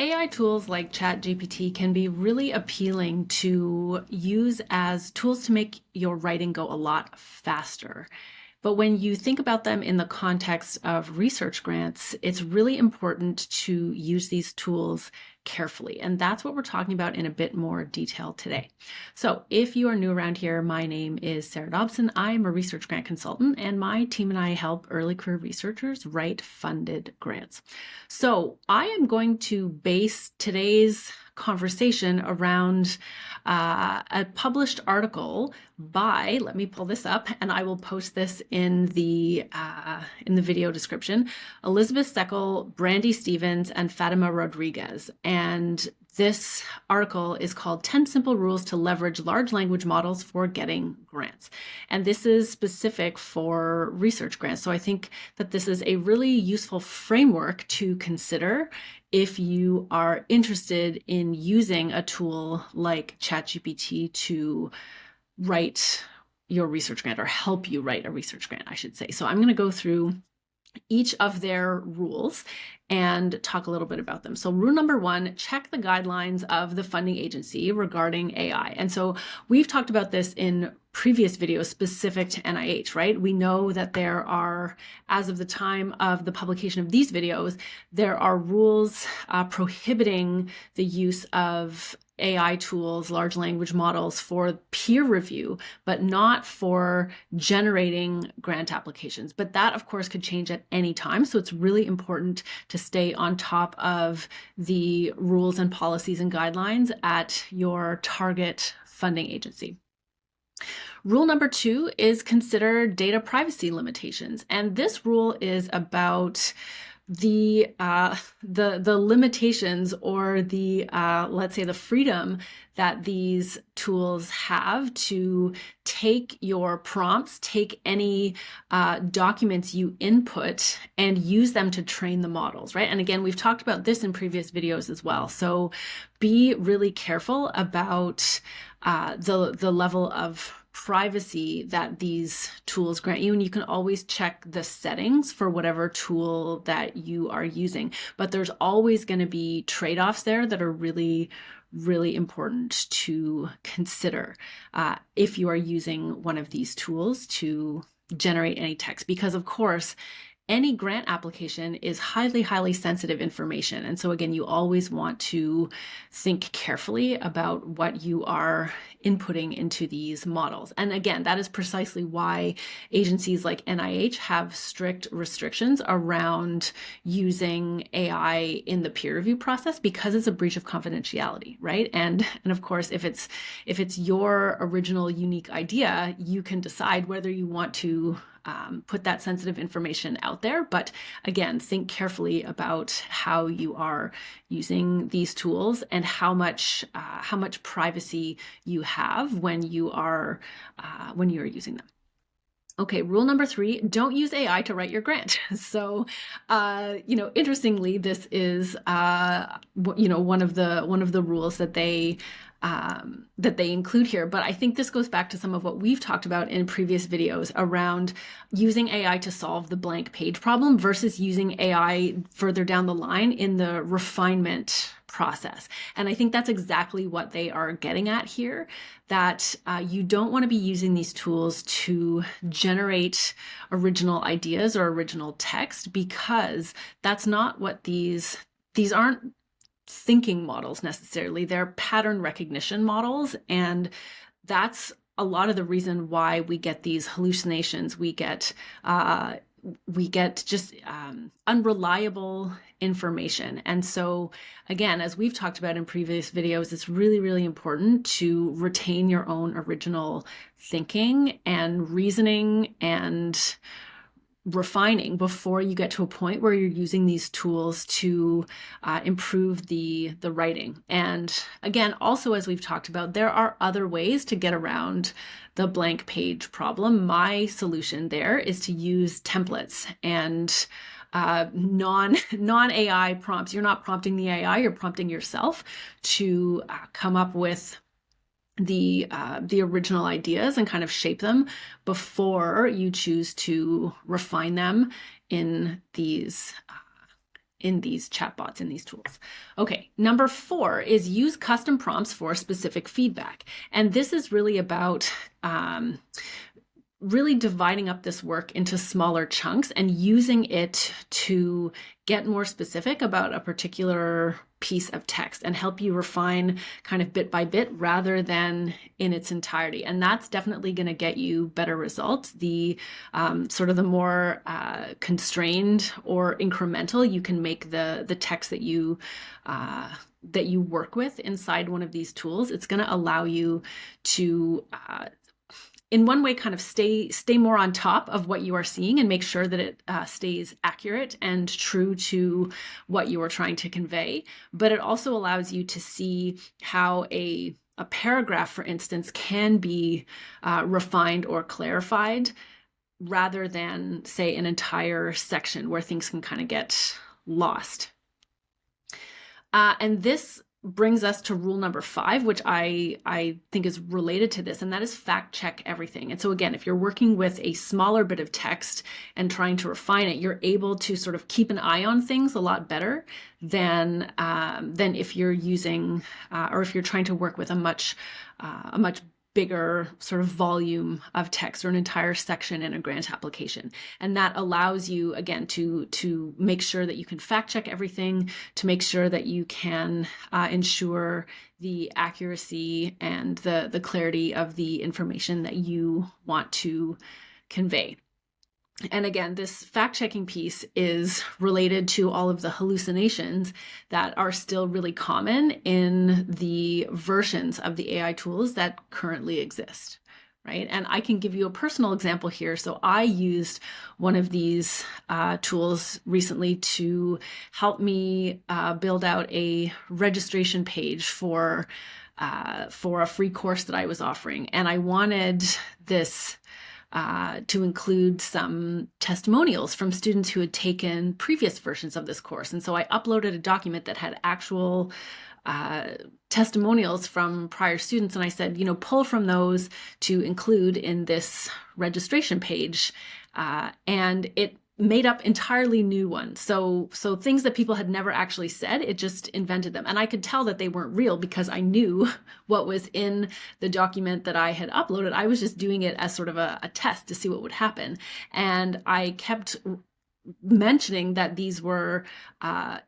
AI tools like ChatGPT can be really appealing to use as tools to make your writing go a lot faster. But when you think about them in the context of research grants, it's really important to use these tools carefully. And that's what we're talking about in a bit more detail today. So if you are new around here, my name is Sarah Dobson. I am a research grant consultant, and my team and I help early career researchers write funded grants. So I am going to base today's conversation around a published article by, let me pull this up and I will post this in the video description, Elizabeth Seckel, Brandy Stevens, and Fatima Rodriguez. And this article is called 10 Simple Rules to Leverage Large Language Models for Getting Grants. And this is specific for research grants. So I think that this is a really useful framework to consider if you are interested in using a tool like ChatGPT to write your research grant, or help you write a research grant, I should say. So I'm going to go through each of their rules and talk a little bit about them. So rule number 1, check the guidelines of the funding agency regarding AI. And so we've talked about this in previous videos specific to NIH, right? We know that there are, as of the time of the publication of these videos, there are rules prohibiting the use of AI tools, large language models for peer review, but not for generating grant applications. But that, of course, could change at any time. So it's really important to stay on top of the rules and policies and guidelines at your target funding agency. Rule number 2 is consider data privacy limitations. And this rule is about the limitations, or the let's say the freedom that these tools have to take your prompts, take any documents you input, and use them to train the models, right? And again, we've talked about this in previous videos as well. So be really careful about the level of privacy that these tools grant you, and you can always check the settings for whatever tool that you are using. But there's always going to be trade-offs there that are really important to consider if you are using one of these tools to generate any text, because of course any grant application is highly sensitive information. And so again, you always want to think carefully about what you are inputting into these models. And again, that is precisely why agencies like NIH have strict restrictions around using AI in the peer review process, because it's a breach of confidentiality, right? And of course, if it's your original unique idea, you can decide whether you want to put that sensitive information out there. But again, think carefully about how you are using these tools and how much privacy you have when you are using them. Okay, rule number 3, don't use AI to write your grant. So, interestingly, this is, one of the rules that they include here. But I think this goes back to some of what we've talked about in previous videos around using AI to solve the blank page problem versus using AI further down the line in the refinement process. And I think that's exactly what they are getting at here, that you don't want to be using these tools to generate original ideas or original text, because that's not what these aren't thinking models necessarily. They're pattern recognition models, and that's a lot of the reason why we get these hallucinations. We get just unreliable information. And so again, as we've talked about in previous videos, it's really important to retain your own original thinking and reasoning and refining before you get to a point where you're using these tools to improve the writing. And again, also, as we've talked about, there are other ways to get around the blank page problem. My solution there is to use templates and non-AI prompts. You're not prompting the AI, you're prompting yourself to come up with the original ideas and kind of shape them before you choose to refine them in these in these chatbots, in these tools. Okay, number 4 is use custom prompts for specific feedback. And this is really about really dividing up this work into smaller chunks and using it to get more specific about a particular piece of text and help you refine kind of bit by bit rather than in its entirety. And that's definitely going to get you better results. The sort of the more constrained or incremental you can make the text that you work with inside one of these tools, it's going to allow you to in one way, kind of stay more on top of what you are seeing and make sure that it stays accurate and true to what you are trying to convey. But it also allows you to see how a paragraph, for instance, can be refined or clarified rather than, say, an entire section where things can kind of get lost. And this brings us to rule number 5, which I think is related to this, and that is fact check everything. And so again, if you're working with a smaller bit of text and trying to refine it, you're able to sort of keep an eye on things a lot better than if you're using or if you're trying to work with a much bigger sort of volume of text or an entire section in a grant application. And that allows you, again, to make sure that you can fact check everything, to make sure that you can ensure the accuracy and the clarity of the information that you want to convey. And again, this fact-checking piece is related to all of the hallucinations that are still really common in the versions of the AI tools that currently exist, right? And I can give you a personal example here. So I used one of these tools recently to help me build out a registration page for a free course that I was offering. And I wanted this to include some testimonials from students who had taken previous versions of this course. And so I uploaded a document that had actual testimonials from prior students. And I said, pull from those to include in this registration page. And it made up entirely new ones. So things that people had never actually said, it just invented them. And I could tell that they weren't real because I knew what was in the document that I had uploaded. I was just doing it as sort of a test to see what would happen. And I kept mentioning that these were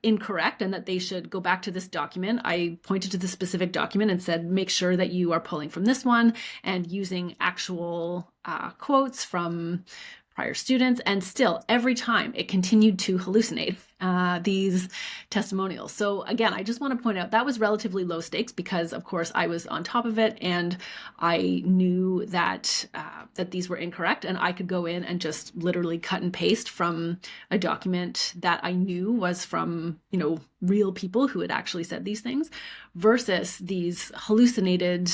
incorrect and that they should go back to this document. I pointed to the specific document and said, make sure that you are pulling from this one and using actual quotes from prior students. And still, every time it continued to hallucinate these testimonials. So again, I just want to point out that was relatively low stakes because, of course, I was on top of it and I knew that that these were incorrect, and I could go in and just literally cut and paste from a document that I knew was from, real people who had actually said these things, versus these hallucinated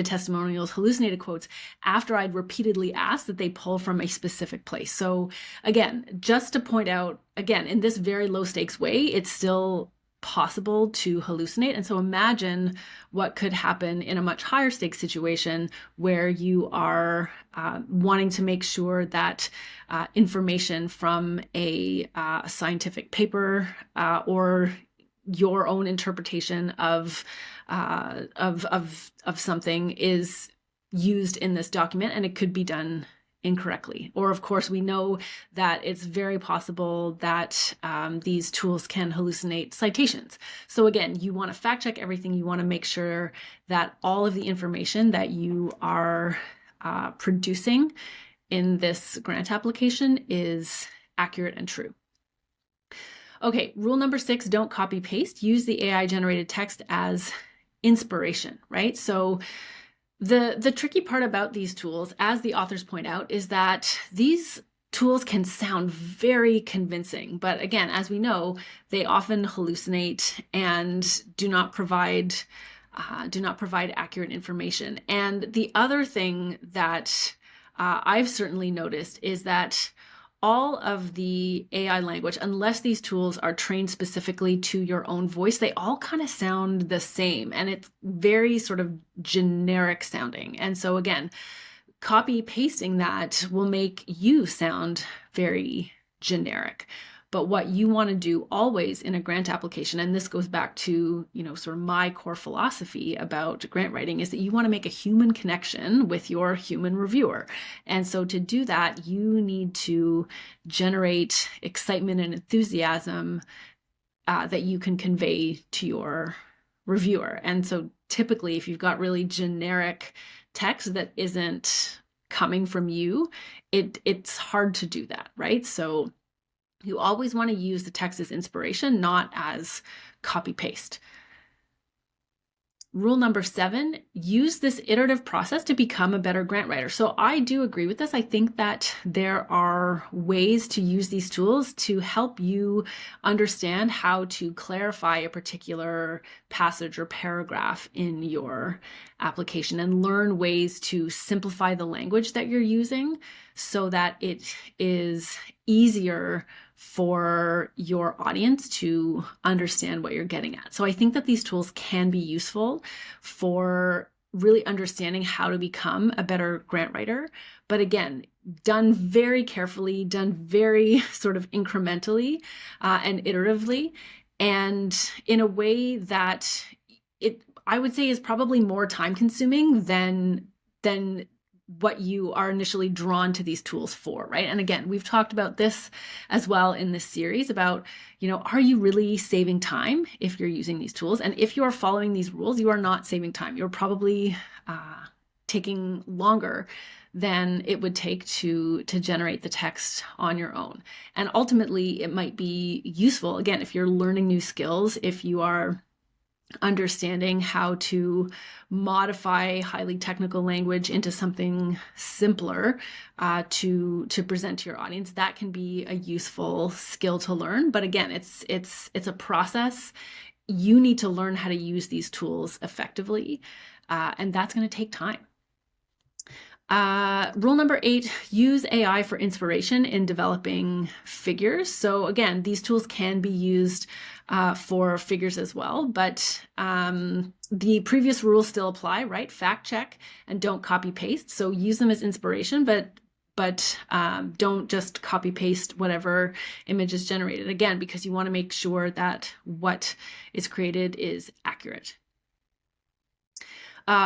testimonials, hallucinated quotes after I'd repeatedly asked that they pull from a specific place. So again, just to point out, again, in this very low stakes way, it's still possible to hallucinate. And so imagine what could happen in a much higher stakes situation where you are wanting to make sure that information from a scientific paper or your own interpretation of something is used in this document, and it could be done incorrectly. Or of course, we know that it's very possible that these tools can hallucinate citations. So again, you want to fact check everything. You want to make sure that all of the information that you are producing in this grant application is accurate and true. Okay, rule number 6, don't copy paste. Use the AI generated text as inspiration, right? So the tricky part about these tools, as the authors point out, is that these tools can sound very convincing, but again, as we know, they often hallucinate and do not provide accurate information. And the other thing that I've certainly noticed is that all of the AI language, unless these tools are trained specifically to your own voice, they all kind of sound the same, and it's very sort of generic sounding. And so again, copy pasting that will make you sound very generic. But what you want to do always in a grant application, and this goes back to, sort of my core philosophy about grant writing, is that you want to make a human connection with your human reviewer. And so to do that, you need to generate excitement and enthusiasm that you can convey to your reviewer. And so typically, if you've got really generic text that isn't coming from you, it's hard to do that, right? So you always want to use the text as inspiration, not as copy paste. Rule number 7, use this iterative process to become a better grant writer. So I do agree with this. I think that there are ways to use these tools to help you understand how to clarify a particular passage or paragraph in your application and learn ways to simplify the language that you're using so that it is easier for your audience to understand what you're getting at. So I think that these tools can be useful for really understanding how to become a better grant writer. But again, done very carefully, done very sort of incrementally and iteratively, and in a way that I would say is probably more time consuming than what you are initially drawn to these tools for, right? And again, we've talked about this as well in this series about, are you really saving time if you're using these tools? And if you are following these rules, you are not saving time. You're probably taking longer than it would take to generate the text on your own. And ultimately, it might be useful, again, if you're learning new skills, if you are understanding how to modify highly technical language into something simpler to present to your audience, that can be a useful skill to learn. But again, it's a process. You need to learn how to use these tools effectively, and that's going to take time. Rule number 8, use AI for inspiration in developing figures. So again, these tools can be used for figures as well, but the previous rules still apply, right? Fact check and don't copy paste. So use them as inspiration, but don't just copy paste whatever image is generated, again, because you want to make sure that what is created is accurate.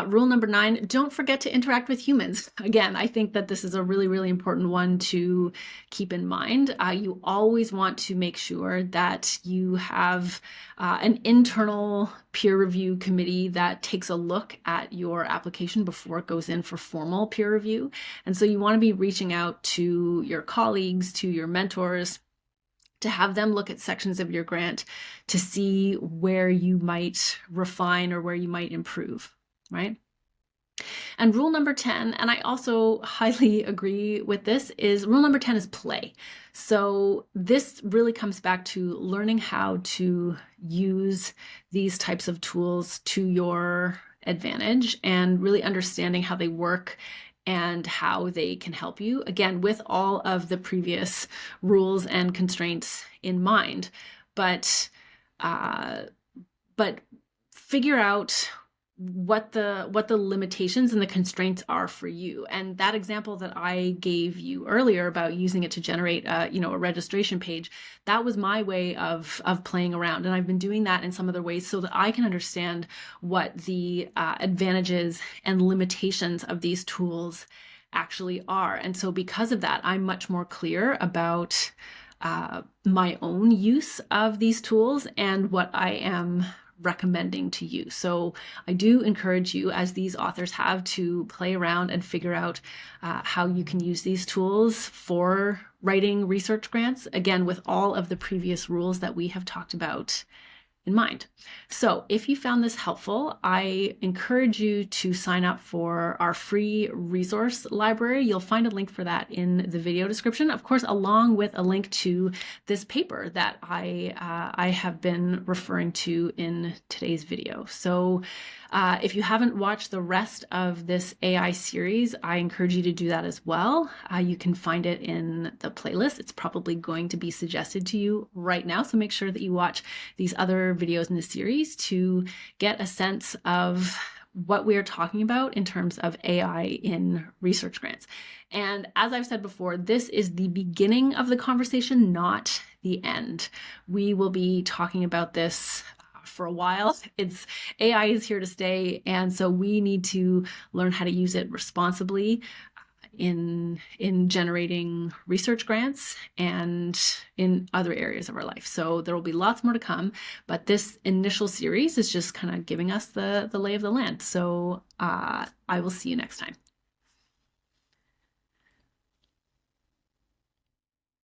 Rule number 9, don't forget to interact with humans. Again, I think that this is a really, really important one to keep in mind. You always want to make sure that you have an internal peer review committee that takes a look at your application before it goes in for formal peer review. And so you want to be reaching out to your colleagues, to your mentors, to have them look at sections of your grant to see where you might refine or where you might improve. Right? And rule number 10, and I also highly agree with this, is rule number 10 is play. So this really comes back to learning how to use these types of tools to your advantage and really understanding how they work and how they can help you, again, with all of the previous rules and constraints in mind. But figure out what the limitations and the constraints are for you. And that example that I gave you earlier about using it to generate a registration page, that was my way of playing around. And I've been doing that in some other ways so that I can understand what the advantages and limitations of these tools actually are. And so because of that, I'm much more clear about my own use of these tools and what I am recommending to you. So I do encourage you, as these authors have, to play around and figure out how you can use these tools for writing research grants, again, with all of the previous rules that we have talked about in mind. So if you found this helpful, I encourage you to sign up for our free resource library. You'll find a link for that in the video description, of course, along with a link to this paper that I have been referring to in today's video. So if you haven't watched the rest of this AI series, I encourage you to do that as well. You can find it in the playlist. It's probably going to be suggested to you right now, so make sure that you watch these other videos in the series to get a sense of what we are talking about in terms of AI in research grants. And as I've said before, this is the beginning of the conversation, not the end. We will be talking about this for a while. AI is here to stay, and so we need to learn how to use it responsibly in generating research grants and in other areas of our life. So there will be lots more to come, but this initial series is just kind of giving us the lay of the land. So I will see you next time.